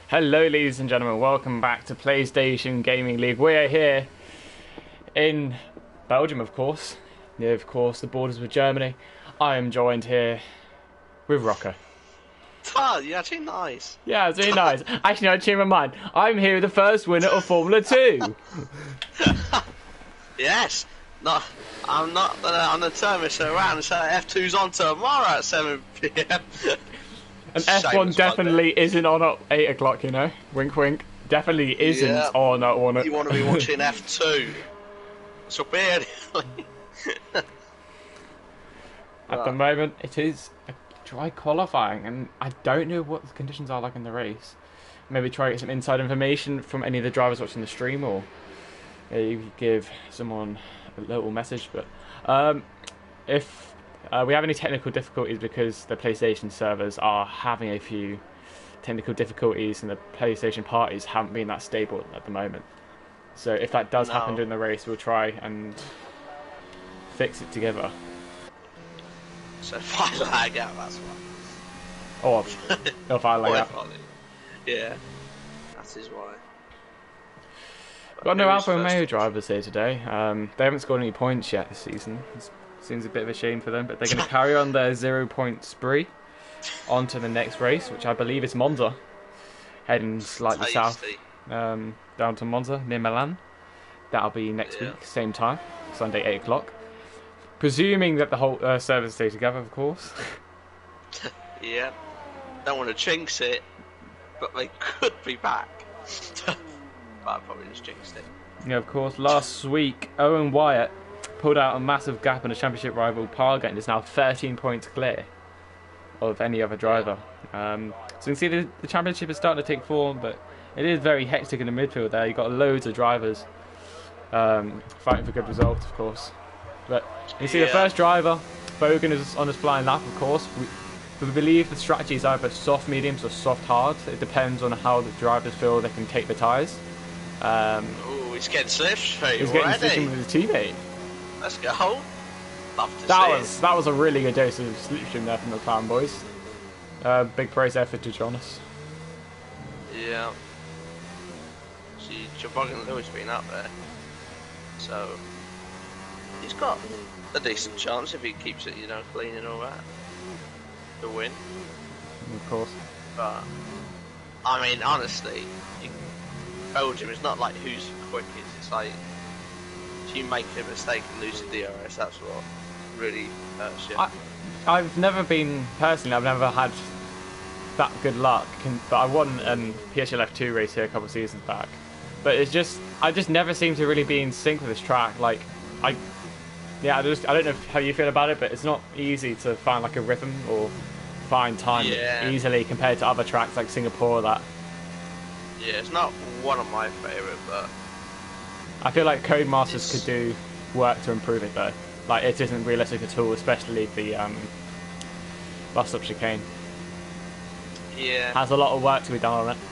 Hello, ladies and gentlemen. Welcome back to PlayStation Gaming League. We are here in Belgium, of course. Near, of course, the borders with Germany. I am joined here with Rocker. Oh, you're actually nice. Yeah, it's really nice. Actually, I changed my mind. I'm here with the first winner of Formula 2. Yes. No, I'm not on the term so around. So F2's on tomorrow at 7 p.m. And F1 definitely isn't on at 8 o'clock, you know? Wink, wink. Definitely isn't on at 1 o'clock. You want to be watching F2. So bad. At the moment, it is a dry qualifying, and I don't know what the conditions are like in the race. Maybe try to get some inside information from any of the drivers watching the stream, or you could give someone a little message. But if we have any technical difficulties because the PlayStation servers are having a few technical difficulties and the PlayStation parties haven't been that stable at the moment. So if that does happen during the race, we'll try and fix it together. So if I lag out, that's why. Or if I lag out. Yeah, that is why. Got no Alfa Romeo drivers here today. They haven't scored any points yet this season. It seems a bit of a shame for them, but they're going to carry on their 0-point spree onto the next race, which I believe is Monza, heading slightly south down to Monza near Milan. That'll be next week, same time, Sunday 8 o'clock. Presuming that the whole servers stay together, of course. Yeah, don't want to jinx it, but they could be back. But I probably just jinxed it. Yeah, of course. Last week, Owen Wyatt pulled out a massive gap in a championship rival, Parga, and is now 13 points clear of any other driver. So you can see the championship is starting to take form, but it is very hectic in the midfield there. You've got loads of drivers fighting for good results, of course. But you see the first driver, Bogan, is on his flying lap, of course. We believe the strategy is either soft mediums or soft hard. It depends on how the drivers feel they can take the tyres. Oh, he's getting slipstream. He's getting slipstream with his teammate. Let's go. Love to see that was a really good dose of slipstream there from the McLaren boys. Big praise there for Jonas. Yeah. See, Jaboggan Lewis been up there, so he's got a decent chance if he keeps it, you know, clean and all that, to win. Of course. But I mean, honestly, Belgium is not like who's the quickest. It's like if you make a mistake and lose the DRS, that's what really hurts you. I've never had that good luck, but I won an PSGL F2 race here a couple of seasons back. But I just never seem to really be in sync with this track. Like, I don't know how you feel about it, but it's not easy to find like a rhythm or find time easily compared to other tracks like Singapore. Yeah, it's not one of my favourite, but I feel like Codemasters could do work to improve it though. Like, it isn't realistic at all, especially the bus stop chicane. Yeah, has a lot of work to be done on it.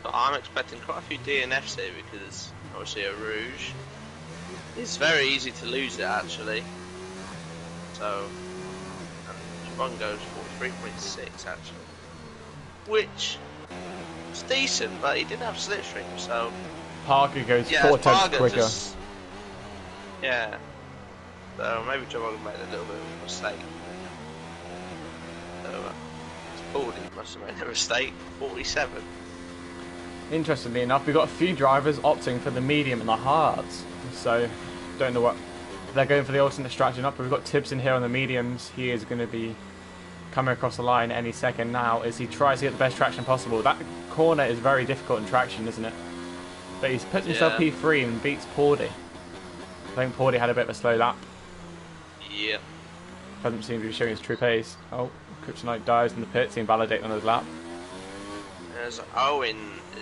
But I'm expecting quite a few DNFs here because obviously a Rouge. It's very easy to lose it actually. So, and Jabon goes for 3.6 actually, which is decent, but he didn't have slipstream, so Parker goes 4 times quicker. Yeah, so maybe Jabon made a little bit of a mistake. So, 40 must have made a mistake. 47. Interestingly enough, we've got a few drivers opting for the medium and the hards. So, don't know what they're going for, the alternate strategy or not, but we've got Tibbs in here on the mediums. He is going to be coming across the line any second now as he tries to get the best traction possible. That corner is very difficult in traction, isn't it? But he's put himself P3 and beats Pordy. I think Pordy had a bit of a slow lap. Yeah. Doesn't seem to be showing his true pace. Oh, Kryptonite dives in the pits, invalidate on his lap. As Owen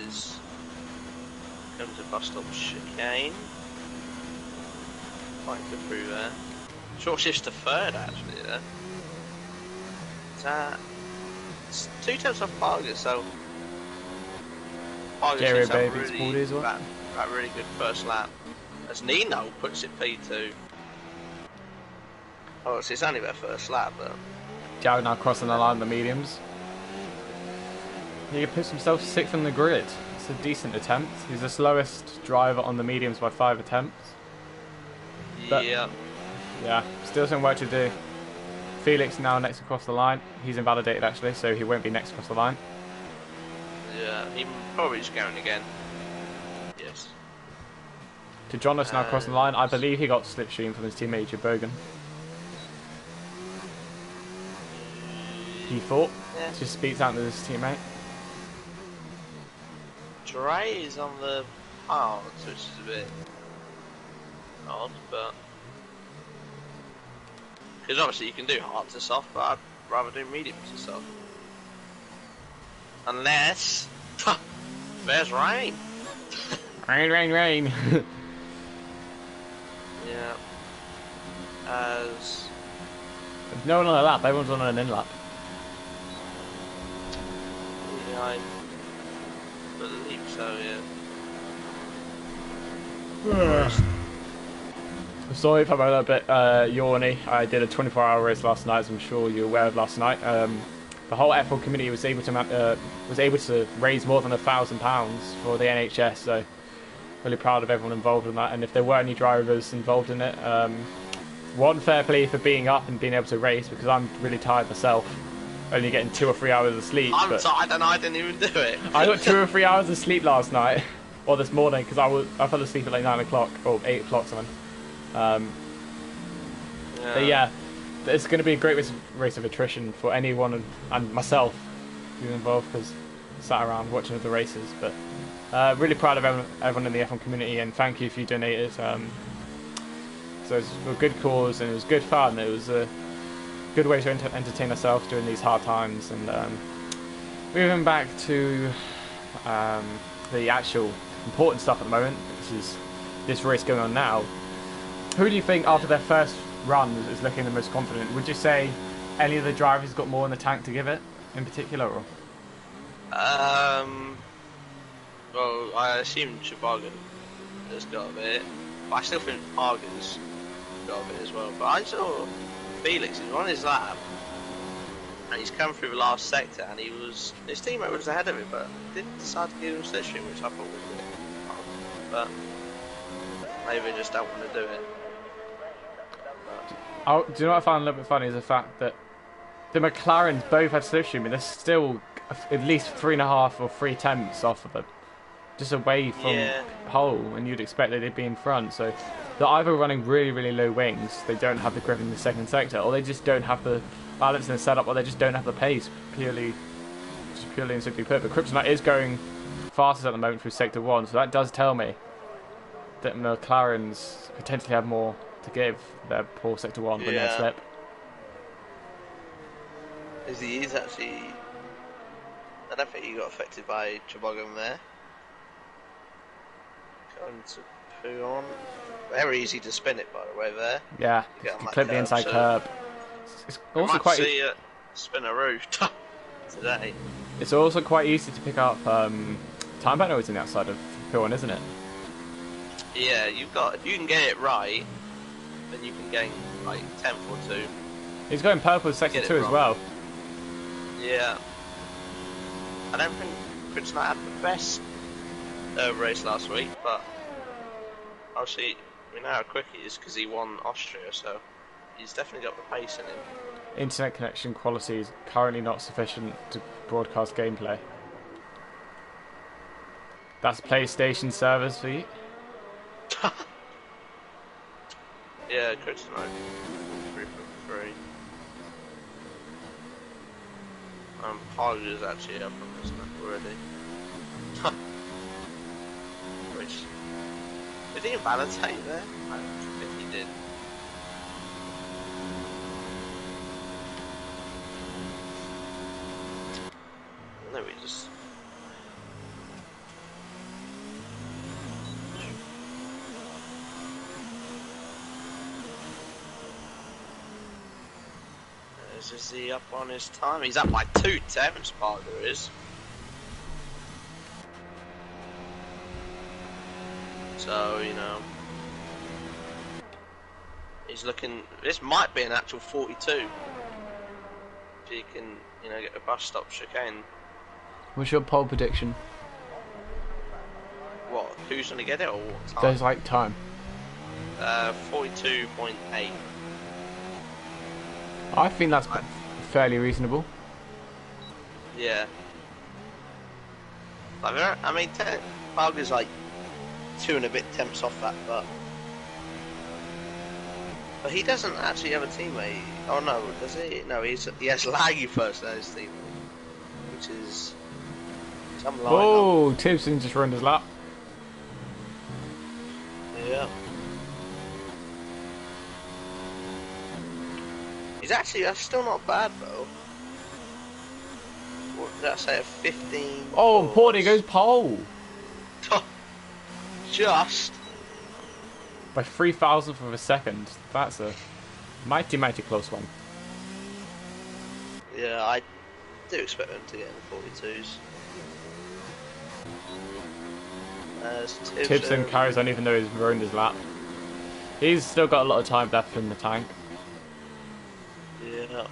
is comes to bus stop chicane. Quite good through there. Short shifts to third actually there. It's 2 tenths off Parga, so Parga seems to have that really good first lap. As Nino puts it P2. Oh, it's only their first lap, but Joe now crossing the line of the mediums. He puts himself 6th on the grid. It's a decent attempt. He's the slowest driver on the mediums by 5 attempts. But, Yeah. yeah, still some work to do. Felix now next across the line. He's invalidated actually, so he won't be next across the line. Yeah, he probably just going again. Yes. To Jonas now across the line. I believe he got slipstream from his teammate Bogan. He thought. Yeah. Just speaks out to his teammate. Dre is on the hard, which is a bit odd, but because obviously you can do hard to soft, but I'd rather do medium to soft. Unless there's rain. Rain. Yeah. As There's no one on a lap. Everyone's on an in-lap. yeah, I believe so. Yeah. Sorry if I'm a little bit yawny. I did a 24-hour race last night, as I'm sure you're aware of last night. The whole F1 community was able to raise more than £1,000 for the NHS, so really proud of everyone involved in that. And if there were any drivers involved in it, one, fair play for being up and being able to race, because I'm really tired myself, only getting 2 or 3 hours of sleep. I'm tired and I didn't even do it. I got 2 or 3 hours of sleep last night, or this morning, because I fell asleep at like 9 o'clock or 8 o'clock something. But yeah, it's going to be a great race of attrition for anyone and myself who's involved, because I sat around watching the races. But really proud of everyone in the F1 community, and thank you if you donated. So it was a good cause and it was good fun. It was a good way to entertain ourselves during these hard times. And moving back to the actual important stuff at the moment, which is this race going on now. Who do you think after their first run is looking the most confident? Would you say any of the drivers got more in the tank to give it in particular? Or? Well, I assume Toboggan has got a bit, but I still think Argan's got a bit as well. But I saw Felix, he was on his lap, and he's come through the last sector, and his teammate was ahead of him, but didn't decide to give him slipstream, which I thought was a bit odd. But maybe they just don't want to do it. Oh, do you know what I found a little bit funny is the fact that the McLarens both had slipstream, and they're still at least 3.5 or 3 tenths off of them, just away from pole, and you'd expect that they'd be in front. So they're either running really, really low wings, they don't have the grip in the second sector, or they just don't have the balance in the setup, or they just don't have the pace, purely and simply put. But Kryptonite is going fastest at the moment through sector 1, so that does tell me that McLarens potentially have more to give their poor sector 1 when they slip. He's actually, I don't think he got affected by Toboggan there. Going to poo on. Very easy to spin it, by the way, there. Yeah, you can clip the inside curb. It's also quite see spin a roof today. It's also quite easy to pick up time penalties on the outside of P1, isn't it? Yeah, if you can get it right, then you can gain like 10th or 2. He's going purple with sector 2 as well. Yeah. I don't think Kryptonite had the best race last week, but obviously we know how quick he is because he won Austria, so he's definitely got the pace in him. Internet connection quality is currently not sufficient to broadcast gameplay. That's PlayStation servers for you. Yeah, Kryptonite 3.3. Pog is actually up on this map already. Which, did he invalidate there? I don't think he did. No, we just. Is he up on his time? He's up by 2 tenths, Parker is. So, you know, he's looking. This might be an actual 42. If he can, you know, get a bus stop chicane. What's your pole prediction? What? Who's gonna get it or what time? There's like time. 42.8. I think that's fairly reasonable. Yeah. Like, I mean, Barger's like 2 and a bit temps off that, but he doesn't actually have a teammate. Oh no, does he? No, he has Laggy first as his teammate, which is some line. Oh, Tibbson just ruined his lap. Yeah. That's still not bad though. What did I say? A 15. Oh, and Porty goes pole. Just By 3,000th of a second. That's a mighty, mighty close one. Yeah, I do expect them to get in the 42s. Tibbson carries on even though he's ruined his lap. He's still got a lot of time left in the tank. Yeah.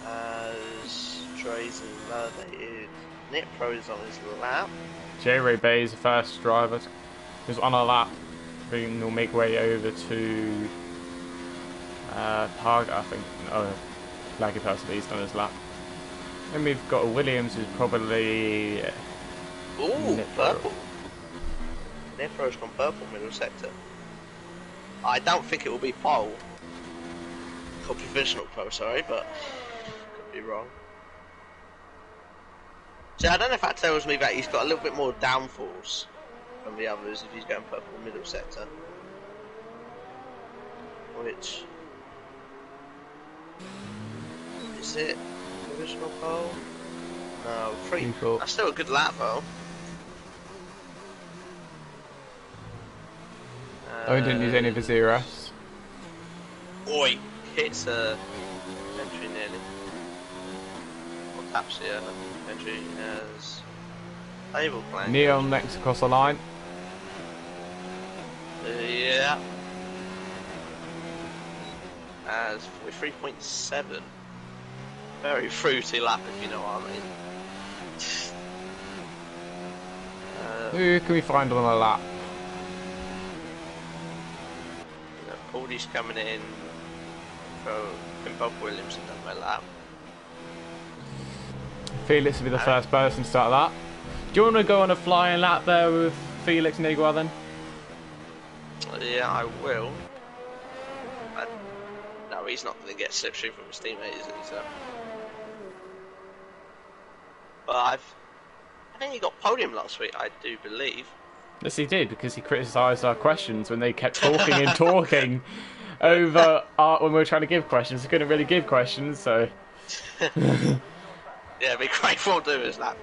As Dre's validated, Nick Pro's on his lap. J-Ray Bay is the first driver who's on a lap. He'll make way over to Target, I think. Oh, Laggy person, he's on his lap. And we've got a Williams who's probably... Ooh, purple. Nifro's gone purple middle sector. I don't think it will be pole. Or provisional pole, sorry, but could be wrong. So I don't know if that tells me that he's got a little bit more downforce than the others if he's going purple middle sector. Which is it? Provisional pole? No, free. That's still a good lap though. Oh, he didn't use any of his ERS. Oi! Hits entry nearly. Or taps here. Entry as table plan. Neon next across the line. Yeah. As 43.7. Very fruity lap, if you know what I mean. Who can we find on a lap? Pauly's coming in. Bob Williamson on my lap. Felix will be the first person to start that. Do you want to go on a flying lap there with Felix and Igua then? Yeah, I will. No, he's not going to get slipstream from his teammate, is he? So. But I think he got podium last week, I do believe. Yes, he did, because he criticised our questions when they kept talking and talking over when we were trying to give questions. He couldn't really give questions, so... Yeah, be grateful to his lap.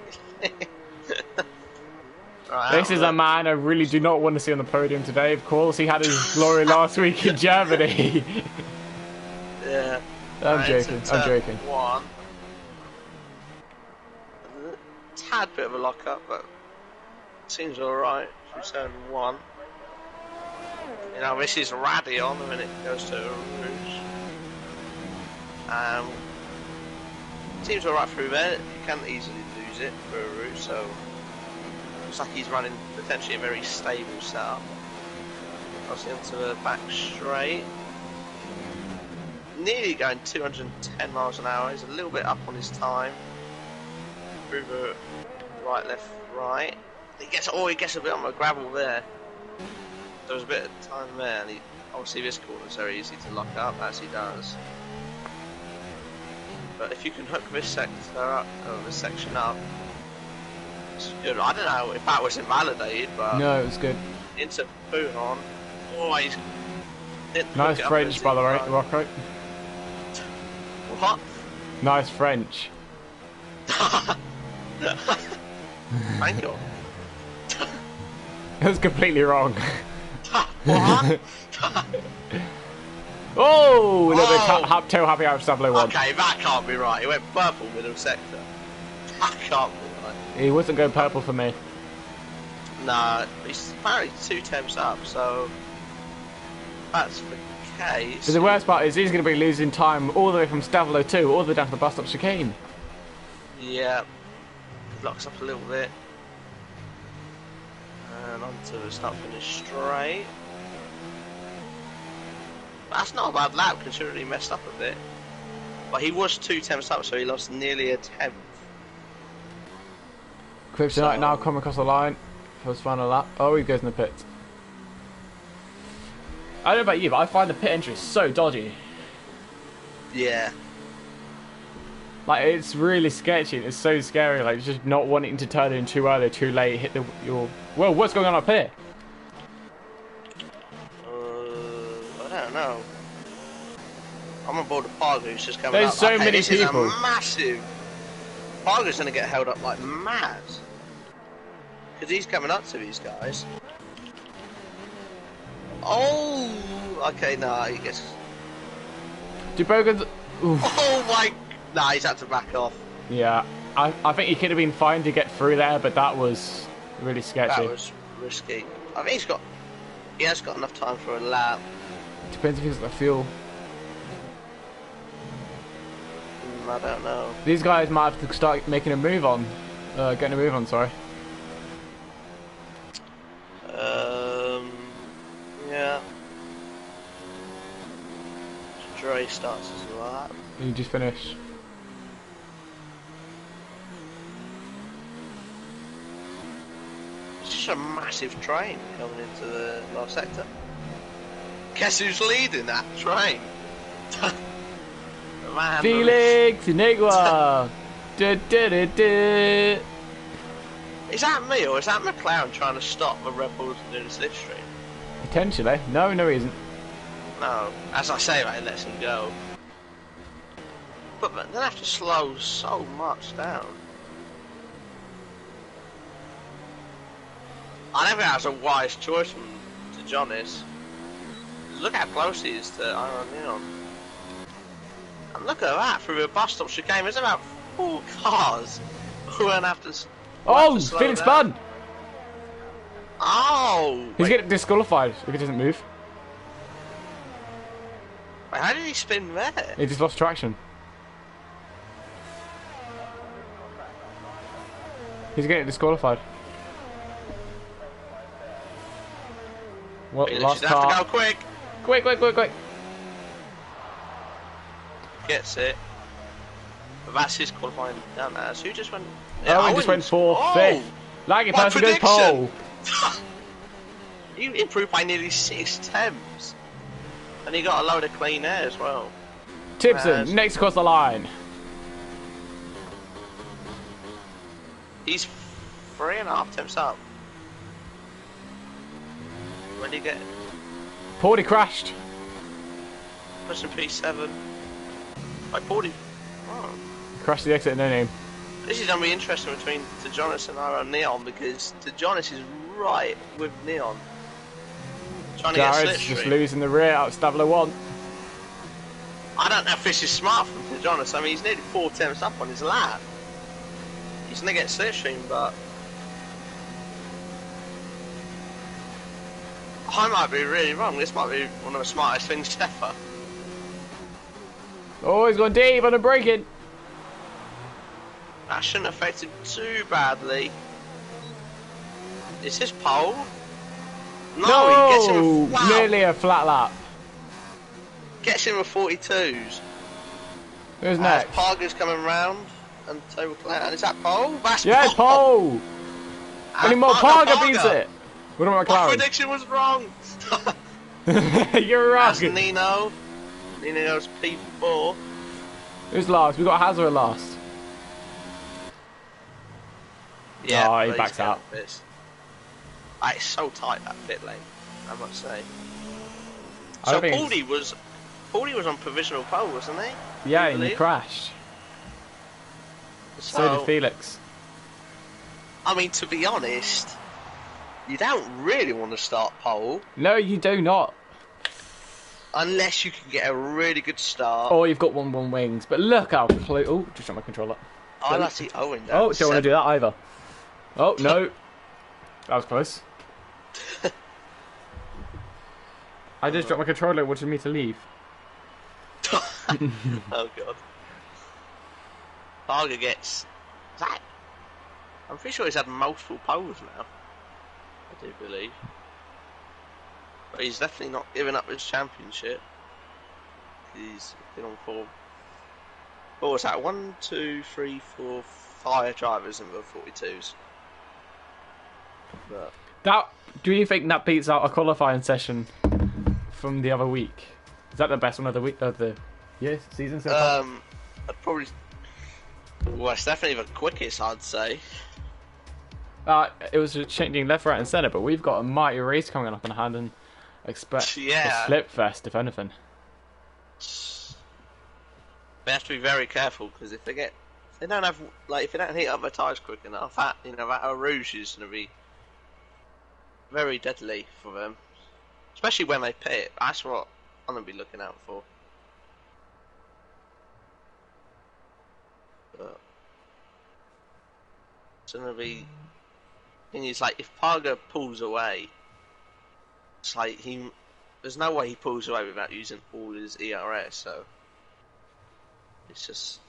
Right, this is a man I really do not want to see on the podium today. Of course, he had his glory last week in Germany. Yeah. I'm joking. I'm joking. One. A tad bit of a lock up, but seems alright. Turn 1. You know, this is Radion when it goes to Rouge. Seems alright through there. You can easily lose it for a Rouge, so looks like he's running potentially a very stable setup. Crossing into the back straight. Nearly going 210 miles an hour. He's a little bit up on his time. Through the right, left, right. He gets a bit on the gravel there. There was a bit of time there, and obviously this corner is very easy to lock up, as he does. But if you can hook this sector up, or this section up, it's good. I don't know if that was invalidated, but no, it was good. Into Bouton. Oh, he's nice French, by the way, Rocco. What? Nice French. Thank you. That was completely wrong. What? Oh, a little bit tail happy out of stuff low one. Okay, that can't be right. He went purple middle sector. That can't be right. He wasn't going purple for me. Nah, he's apparently 2 temps up, so that's the case. But the worst part is he's going to be losing time all the way from Stavlo 2 all the way down to the bus stop chicane. Yeah. Locks up a little bit. And onto the start finish straight. That's not a bad lap considering he messed up a bit. But he was 2 tenths up, so he lost nearly a tenth. Kryptonite now coming across the line for his final lap. Oh, he goes in the pits. I don't know about you, but I find the pit entry so dodgy. Yeah. Like, it's really sketchy. It's so scary. Like, just not wanting to turn in too early, too late, hit your... Well, what's going on up here? I don't know. I'm on board the Pargo who's just coming There's up. so many this people. Is a massive... Pargo's going to get held up like mad. Because he's coming up to these guys. Oh! Okay, no, he gets... Dubogan's... Oh my... Nah, he's had to back off. Yeah, I think he could have been fine to get through there, but that was really sketchy. That was risky. I think he has got enough time for a lap. Depends if he's got fuel. I don't know. These guys might have to start making a move on. Getting a move on, sorry. Yeah. Dre starts as a lap. You just finished. It's just a massive train coming into the last sector. Guess who's leading that train? Man, Felix Inigua! Is that me or is that McLaren trying to stop the Red Bulls from doing a slipstream? Potentially. No, he isn't. No, as I say, it lets him go. But they have to slow so much down. I never think that was a wise choice from Jonas. Look how close he is to Iron Neon. And look at that, through a bus stop chicane, there's about 4 cars who won't have to. Oh, Felix spun! Oh! He's getting disqualified if he doesn't move. Wait, how did he spin there? He just lost traction. He's getting disqualified. What? Last have car. to go quick. Quick! Gets it. But that's his qualifying down there. So who just went? Oh, he just went 4th, 5th. Laggy person goes pole. He improved by nearly 6 tenths. And he got a load of clean air as well. Tipson, next across the line. He's 3.5 tenths up. When did he get? Porty crashed. Rest in P7. Like 40. Oh. Crashed the exit, no name. This is going to be interesting between Tejonis and Iron Neon because Tejonis is right with Neon. Trying to Jared's get just slipstream. losing the rear out of Stabler 1. I don't know if this is smart from Tejonis. I mean, he's nearly 4 tenths up on his lap. He's going to get slipstream, but I might be really wrong. This might be one of the smartest things ever. Oh, he's gone deep on the braking. That shouldn't affect him too badly. Is this pole? No, he gets him with, wow, nearly a flat lap. Gets him with 42s. Who's next? Parga's coming round and so and is that pole? That's Yeah, pole. Any more Parga beats it. What about My McLaren? prediction was wrong. You're right. That's Nino. Nino's P4. Who's last? We got Hazard last. Yeah, oh, he please backs get out. this. It's so tight that pit lane, I must say. So Paulie was on provisional pole, wasn't he? Yeah, and he crashed. So did Felix. I mean, to be honest, you don't really want to start pole. No, you do not. Unless you can get a really good start. Or you've got 1-1 wings. But look how close. Oh, just shot my controller. I like to see Owen down. Oh, don't want to do that either. Oh, no. That was close. I just dropped my controller, wanted me to leave. Oh god. Parga gets That, I'm pretty sure he's had multiple poles now. I do believe. But he's definitely not giving up his championship. He's been on form. What was that? 1, 2, 3, 4, 5 drivers in the 42s. But Do you think that beats out a qualifying session from the other week? Is that the best one of the week of the season so far? I'd probably. Well, it's definitely the quickest, I'd say. It was changing left, right, and centre, but we've got a mighty race coming up in hand, and expect a slip fest if anything. They have to be very careful because if they don't heat up their tyres quick enough, that rouge is going to be very deadly for them, especially when they pit. That's what I'm going to be looking out for. But it's going to be. Thing is, like, if Parga pulls away, it's like there's no way he pulls away without using all his ERS. So it's just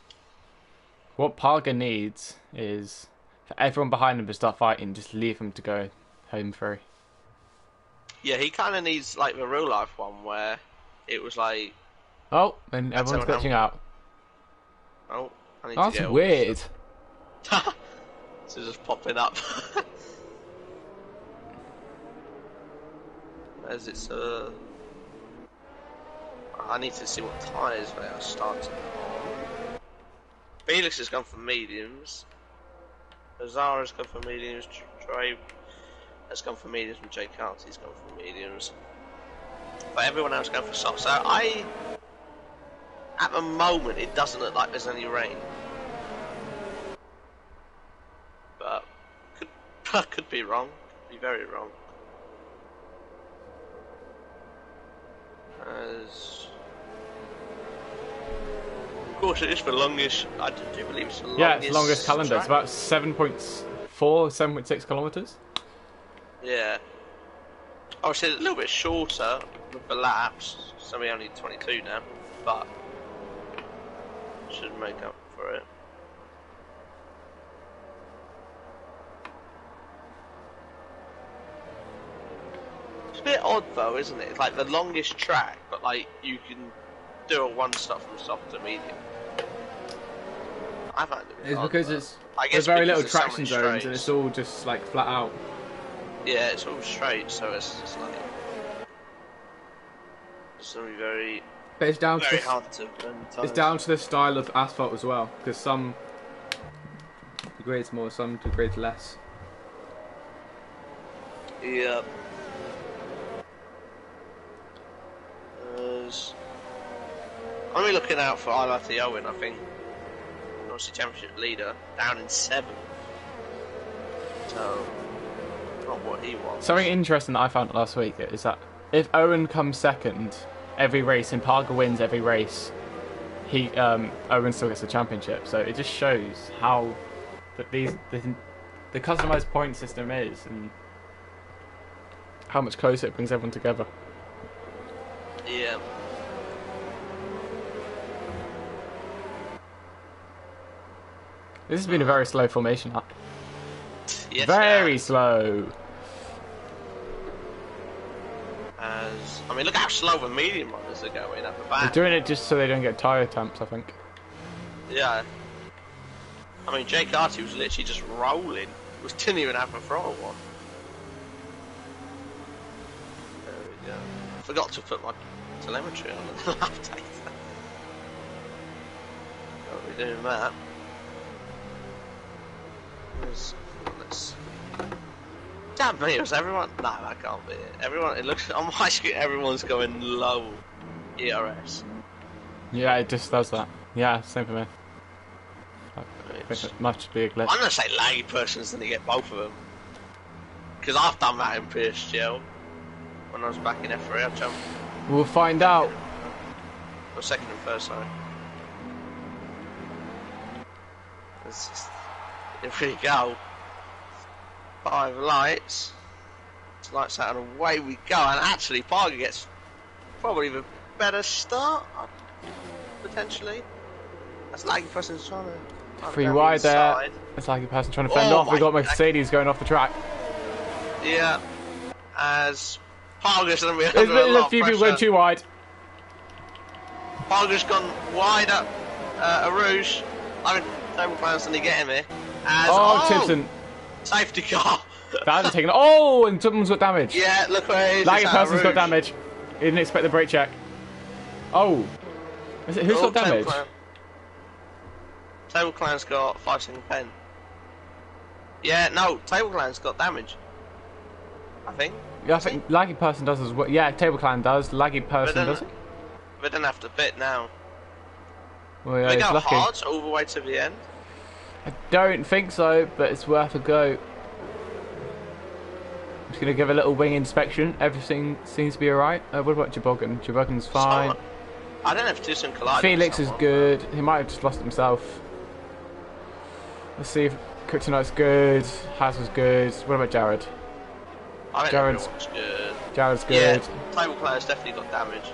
what Parga needs is for everyone behind him to start fighting. Just leave him to go home free. Yeah, he kind of needs like the real life one where it was like, oh, and everyone's glitching out. Oh, I need that's to get weird. It's just popping up. As it's I need to see what tyres they are starting on. Felix has gone for mediums. Azara's gone for mediums. Trey has gone for mediums, and Jake Carty's gone for mediums. But everyone else going for softs. So at the moment, it doesn't look like there's any rain. But could be wrong. Could be very wrong. Of course, it is the longest. I do believe it's the longest. Yeah, it's the longest calendar. Track. It's about 7.6 kilometres. Yeah. Obviously, a little bit shorter with the laps. So we only 22 now, but should make up for it. It's a bit odd though, isn't it? It's like the longest track, but like you can do a one stop from soft to medium. I find it It's odd, because there's very little so traction many zones, straights. and it's all just like flat out. Yeah, it's all straight, so it's just like it's gonna be very, But it's down very to hard to blend it's down to the style of asphalt as well, because some degrades more, some degrades less. Yeah. I'm really looking out for Ilati Owen, I think. Obviously championship leader, down in 7th. So, not what he wants. Something interesting that I found last week is that if Owen comes second every race and Parker wins every race, Owen still gets the championship. So it just shows how that the customized point system is and how much closer it brings everyone together. Yeah. This has been a very slow formation up. Yes, Very slow. I mean, look how slow the medium runners are going at the back. They're doing it just so they don't get tyre temps, I think. Yeah. I mean, Jake Arty was literally just rolling. Didn't even have a throttle on. There we go. I forgot to put my telemetry on the lap data. Won't be doing that. Let's. Damn me, was everyone? No, that can't be it. Everyone, it looks on my screen, everyone's going low ERS. Yeah, it just does that. Yeah, same for me. I think it must be a glitch. I'm gonna say laggy persons than to get both of them. Because I've done that in PSGL. When I was back in F3, I jumped. We'll find out. Or second and first, sorry. Here we go. 5 lights. Lights out and away we go. And actually, Parker gets probably the better start, potentially. That's laggy person's trying to Free wide there. It's like a person trying to fend off. We got Mercedes going off the track. Yeah. As Parker's going to be There's under a lot a of few pressure. people going too wide. Parker's gone wide up a Rouge. I mean, Table Clown's going to get him here. Tipson. Safety car. That hasn't taken. Oh, and someone's got damage. Yeah, look where he is. Laggy person's got damage. He didn't expect the brake check. Oh. Who's got damage? Table Clown's got 5-second pen. Yeah, no, Table Clown's got damage. I think. Yeah, I think Laggy person does as well. Yeah, Table Clan does. Laggy person does it. We don't have to pit now. Well, yeah, we go lucky. hard all the way to the end. I don't think so, but it's worth a go. I'm just going to give a little wing inspection. Everything seems to be alright. What about Jaboggan? Jaboggan's fine. I don't know if Tucson collided. Felix is good. He might have just lost himself. Let's see if Kryptonite's good. Haas was good. What about Jared? I think Jared's good. Jared's good. Yeah, Table Player's definitely got damage.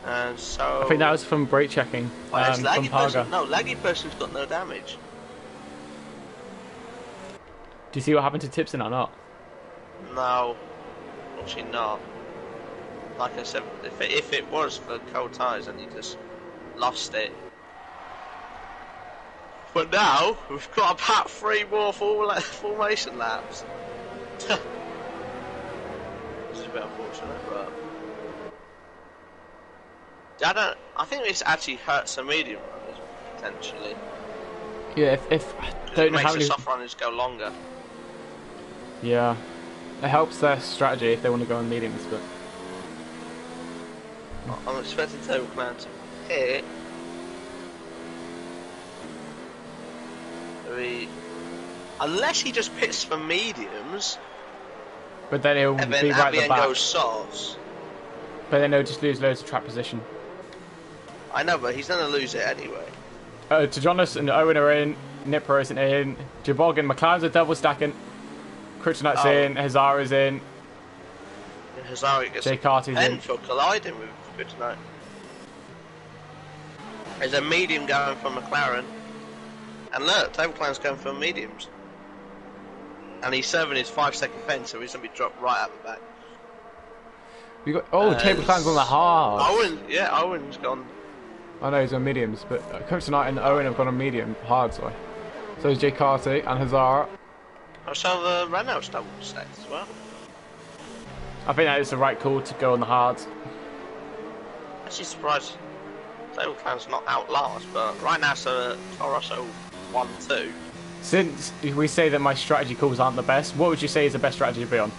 And so... I think that was from brake checking. From Parga. No, Laggy person's got no damage. Do you see what happened to Tipson or not? No, actually not. Like I said, if it was for cold tyres, then you just lost it. But now we've got about 3 more formation laps. This is a bit unfortunate, but I think this actually hurts the medium runners potentially. Yeah, if I don't know how many the soft runners go longer. Yeah, it helps their strategy if they want to go on mediums, but I'm expecting Table Clan to hit. Unless he just pits for mediums. But then he'll and be then right at the back. Goes softs. But then he'll just lose loads of track position. I know, but he's going to lose it anyway. Tejonas and Owen are in. Nipper isn't in. Jaboggan, McLaren's are double stacking. Kryptonite's in. Hazara's in. Hazara gets Jay Carty's in. for colliding with Kryptonite. There's a medium going for McLaren. And look, Table Clan's going for mediums. And he's serving his 5-second pen, so he's going to be dropped right at the back. We got Table Clan's on the hard. Owen's gone. I know he's on mediums, but Kryptonite and Owen have gone on medium hard, sorry. So is Jay Carty and Hazara. I saw the Renault's double stacked as well. I think that is the right call to go on the hards. Actually surprised Table Clan's not out last, but right now so Torosso 1-2. Since we say that my strategy calls aren't the best, what would you say is the best strategy to be on?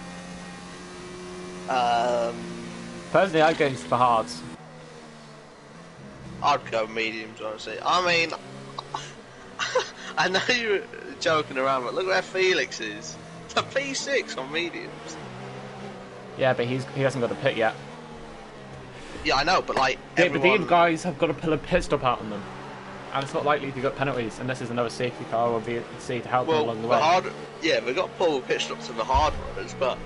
Personally, I'd go for hards. I'd go mediums, honestly. I mean, I know you were joking around, but look where Felix is. It's a P6 on mediums. Yeah, but he hasn't got a pit yet. Yeah, I know, but like but these guys have got to pull a pit stop out on them. And it's not likely to get penalties unless there's another safety car or VC to help them along the way. We've got pull pit stops to the hard runners, but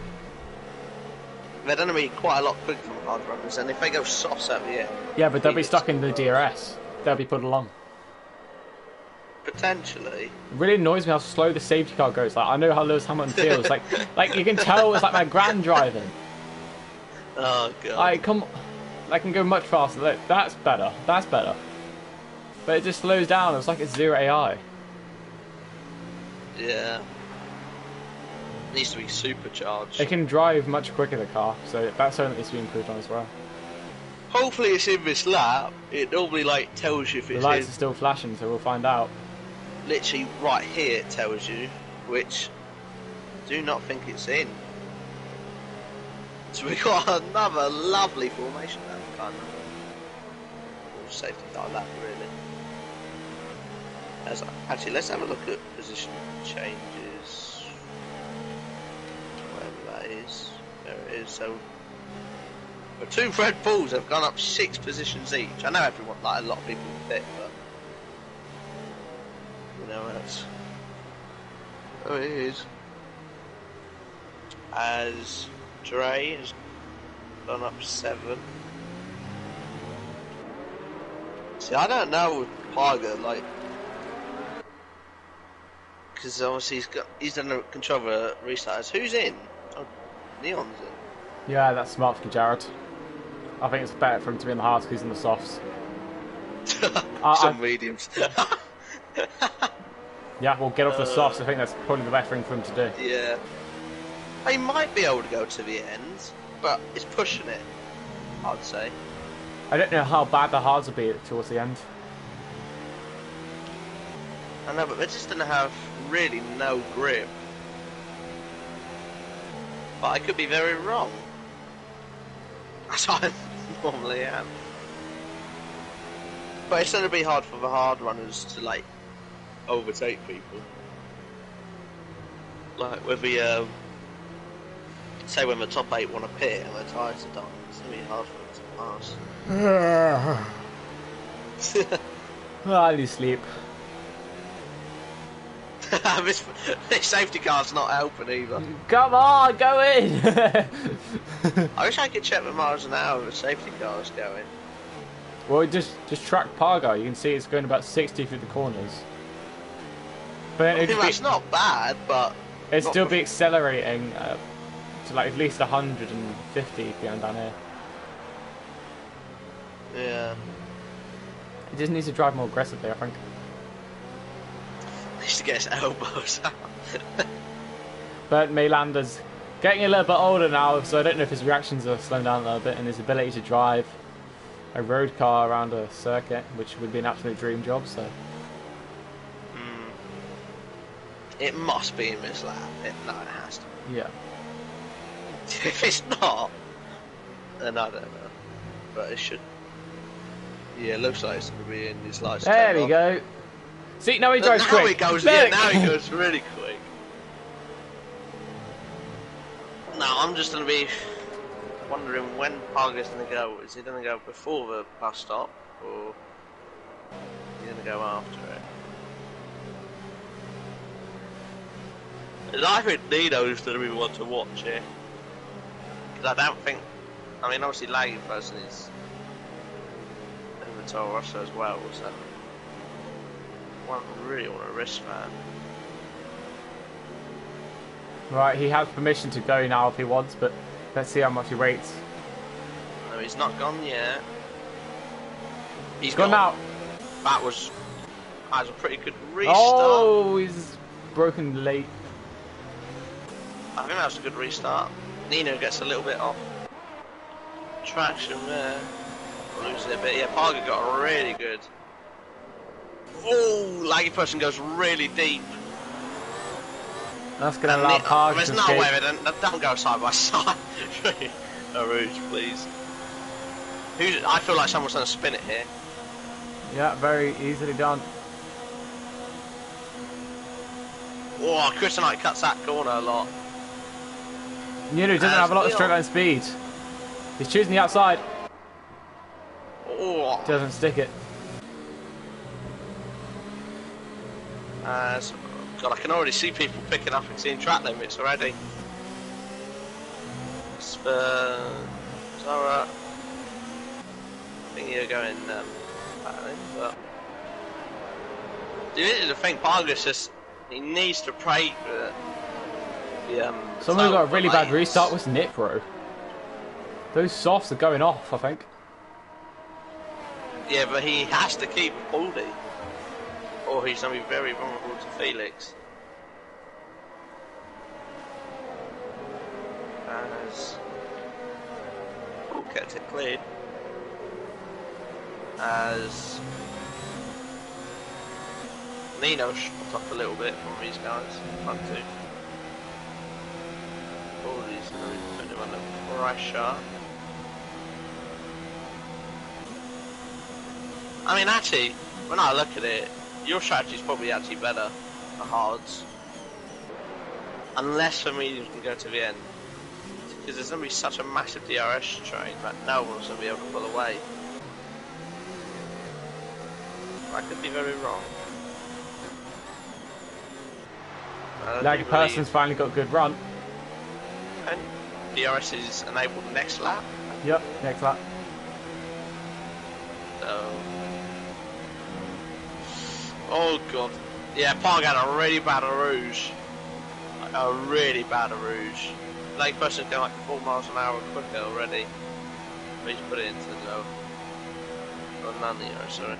they're going to be quite a lot quicker from the hard runners, and if they go softs at the end... Yeah, but they'll be stuck in the DRS. They'll be put along. Potentially. It really annoys me how slow the safety car goes. Like, I know how Lewis Hamilton feels. like you can tell it's like my grand driving. Oh, God. I can go much faster. Like, that's better. That's better. But it just slows down. It's like it's zero AI. Yeah. It needs to be supercharged. It can drive much quicker, the car. So that's something that needs to be improved on as well. Hopefully it's in this lap. It normally like tells you if it's in. The lights are still flashing, so we'll find out. Literally right here it tells you, which I do not think it's in. So we got another lovely formation lap, kind of. Safety car lap, really. Actually, let's have a look at position changes. Wherever that is. There it is. So, the 2 Red Bulls have gone up 6 positions each. I know everyone, like a lot of people pick, but you know that's. Oh, it is. As Dre has gone up 7. See, I don't know with Parga, like. because obviously he's done a control of a restart. Who's in? Oh, Neon's in. Yeah, that's smart for Jared. I think it's better for him to be in the hards because he's in the softs. Some mediums. Yeah, we'll get off the softs. I think that's probably the best thing for him to do. Yeah. He might be able to go to the end, but it's pushing it, I'd say. I don't know how bad the hards will be towards the end. I know, but they're just going to have really no grip. But I could be very wrong. That's what I normally am. But it's going to be hard for the hard runners to, like, overtake people. Like, with the, say when the top 8 want to pit and their tyres are done, it's going to be hard for them to pass. I lose sleep. this safety car's not helping either. Come on, go in! I wish I could check the miles an hour the safety car's going. Well, just track Pargo. You can see it's going about 60 through the corners. But I think that's not bad, but it'd still be accelerating to like at least 150 going down here. Yeah. He just needs to drive more aggressively, I think. He needs to get his elbows out. But Melander's getting a little bit older now, so I don't know if his reactions are slowing down a little bit, and his ability to drive a road car around a circuit, which would be an absolute dream job. So it must be in this lap. No, it has to. Yeah. If it's not, then I don't know. But it should. Yeah, it looks like it's going to be in his lights. There we go. See, now he drives quick. Now he goes. Yeah, now he goes really quick. No, I'm just going to be wondering when Pargo's going to go. Is he going to go before the bus stop, or is he going to go after it? I think Nino's going to be one to watch here. Because I don't think... I mean, obviously Laggy person is in the Toro Rosso as well, so... I really want to risk that. Right, he has permission to go now if he wants, but let's see how much he rates. No, he's not gone yet. He's gone now. That was a pretty good restart. Oh, he's broken late. I think that was a good restart. Nino gets a little bit off traction there. Loses it a bit. Yeah, Pargo got really good. Oh, Laggy person goes really deep. That's going to allow Pargo to escape. There's no way they don't go side by side. No Rouge, please. I feel like someone's going to spin it here. Yeah, very easily done. Oh, Kryptonite cuts that corner a lot. Nino doesn't have a lot of straight line speed. He's choosing the outside. Oh. Doesn't stick it. God, I can already see people picking up and seeing track limits already. Zara. I think you're going battling, but the thing, Pargo's just he needs to pray for Someone got a really bad restart was Nipro. Those softs are going off, I think. Yeah, but he has to keep holding, or he's going to be very vulnerable to Felix. As kept it cleared. As Nino shot up a little bit from these guys, front two. All these putting him under pressure. I mean, actually, when I look at it, your strategy's probably actually better for hards. Unless the mediums can go to the end. Because there's going to be such a massive DRS train that no one's going to be able to pull away. I could be very wrong. Laggy person's finally got a good run. And DRS is enabled next lap. Yep, next lap. So... Oh god. Yeah, Park had a really bad rouge. Like a really bad rouge. Lake person's going like 4 miles an hour quicker already. But he's put it into the low. Oh, none of sorry.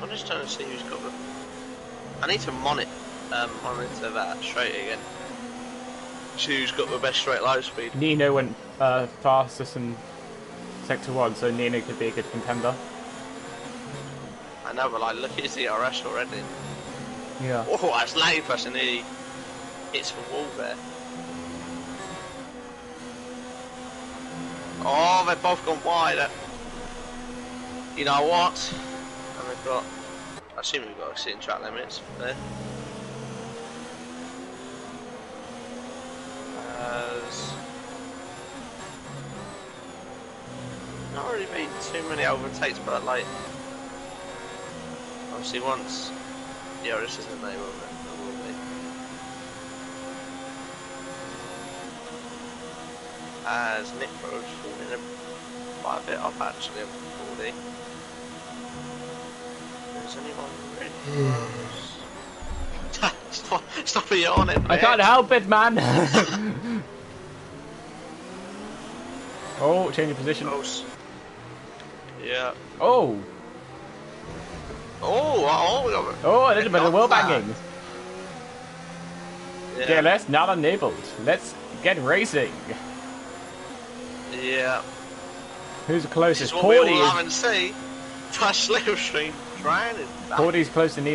I'm just trying to see who's got the. I need to monitor that straight again. See who's got the best straight line speed. Nino went fastest in Sector 1, so Nino could be a good contender. I know, but like, look at his DRS already. Yeah. Oh, that's lane person nearly hits the wall there. Oh, they've both gone wide. You know what? And we've got. I assume we've got exceeding track limits there. Not really been too many overtakes, but like obviously once this isn't there, will it? There will be. As Nick Road falling quite a bit off actually up to 40. Is anyone ready? Stop yawning, I can't help it, man. Oh, change of position. Yeah. Oh. Oh, a little bit of wheel banging. Yeah. DLS not enabled. Let's get racing. Yeah. Who's the closest? Cordy is. Touch slipstream. Trying it. Cordy's close to Nino.